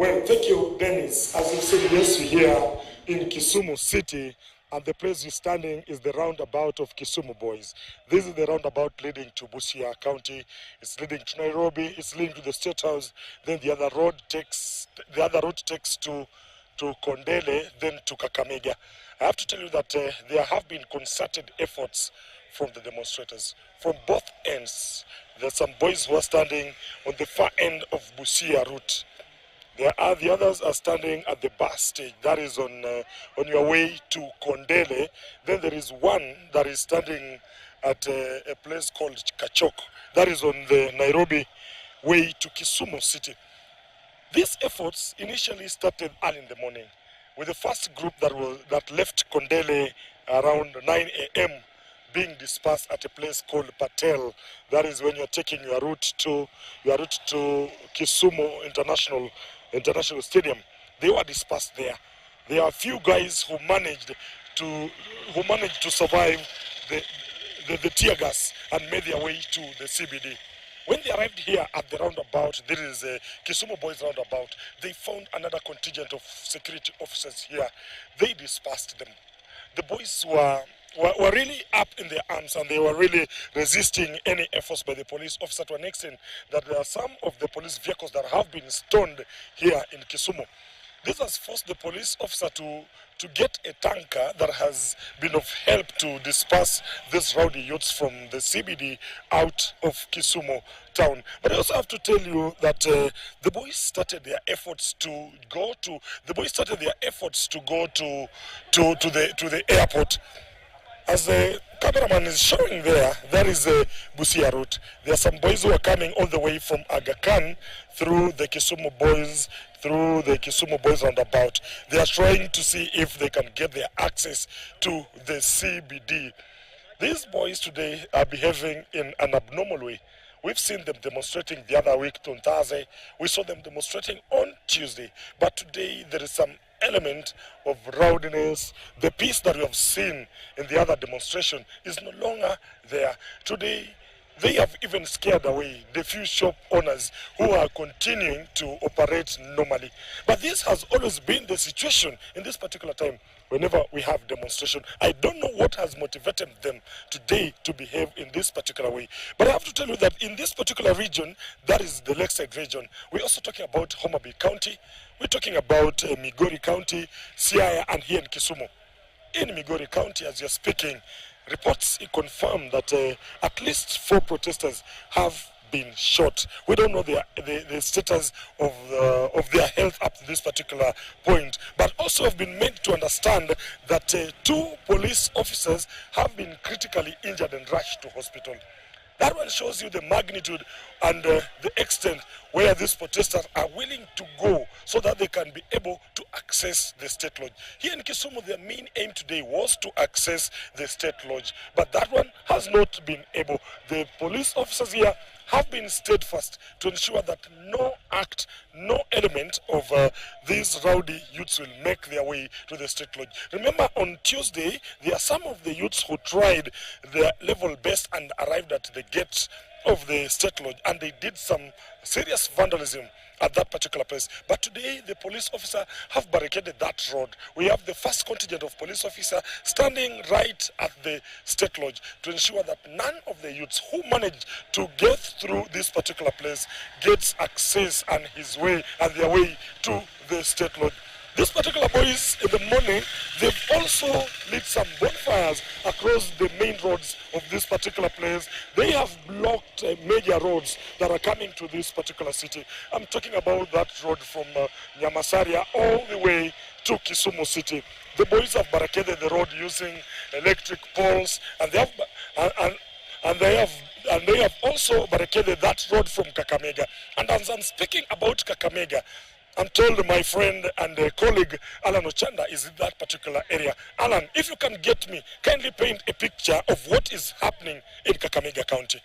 Well, thank you, Dennis. As you said, yes, we're here in Kisumu City, and the place we're standing is the roundabout of Kisumu, boys. This is the roundabout leading to Busia County. It's leading to Nairobi. It's leading to the State House. Then the other road takes to Kondele, then to Kakamega. I have to tell you that there have been concerted efforts from the demonstrators from both ends. There's some boys who are standing on the far end of Busia route. The others are standing at the bus stage, that is on your way to Kondele. Then there is one that is standing at a place called Kachok, that is on the Nairobi way to Kisumu City. These efforts initially started early in the morning with the first group that left Kondele around 9 a.m. being dispersed at a place called Patel. That is when you're taking your route to Kisumu International Stadium. They were dispersed there. There are a few guys who managed to survive the tear gas and made their way to the CBD. When they arrived here at the roundabout, there is a Kisumu Boys roundabout, they found another contingent of security officers here. They dispersed them. The boys were really up in their arms, and they were really resisting any efforts by the police officer, to an extent that there are some of the police vehicles that have been stoned here in Kisumu. This has forced the police officer to get a tanker that has been of help to disperse these rowdy youths from the CBD out of Kisumu town. But I also have to tell you that the boys started their efforts to go to the airport. As the cameraman is showing there, that is the Busia route. There are some boys who are coming all the way from Aga Khan through the Kisumu Boys roundabout. They are trying to see if they can get their access to the CBD. These boys today are behaving in an abnormal way. We've seen them demonstrating the other week on Thursday. We saw them demonstrating on Tuesday. But today there is some element of rowdiness. The peace that we have seen in the other demonstration is no longer there. Today, they have even scared away the few shop owners who are continuing to operate normally. But this has always been the situation in this particular time. Whenever we have demonstration, I don't know what has motivated them today to behave in this particular way. But I have to tell you that in this particular region, that is the Lakeside region, we're also talking about Homa Bay County, we're talking about Migori County, Siaya, and here in Kisumu. In Migori County, as you're speaking, reports confirm that at least 4 protesters have been shot. We don't know the status of their health up to this particular point, but also have been made to understand that 2 police officers have been critically injured and rushed to hospital. That one shows you the magnitude and the extent where these protesters are willing to go so that they can be able to access the state lodge. Here in Kisumu, their main aim today was to access the state lodge, but that one has not been able. The police officers here have been steadfast to ensure that no element of these rowdy youths will make their way to the state lodge. Remember, on Tuesday, there are some of the youths who tried their level best and arrived at the gates of the state lodge, and they did some serious vandalism at that particular place. But today, the police officer have barricaded that road. We have the first contingent of police officer standing right at the state lodge to ensure that none of the youths who managed to get through this particular place gets access and their way to the state lodge. These particular boys in the morning, they've also lit some bonfires across the main roads of this particular place. They have blocked major roads that are coming to this particular city. I'm talking about that road from Nyamasaria all the way to Kisumu City. The boys have barricaded the road using electric poles, and they have also barricaded that road from Kakamega. And as I'm speaking about Kakamega, I'm told my friend and colleague Alan Ochanda is in that particular area. Alan, if you can get me, kindly paint a picture of what is happening in Kakamega County.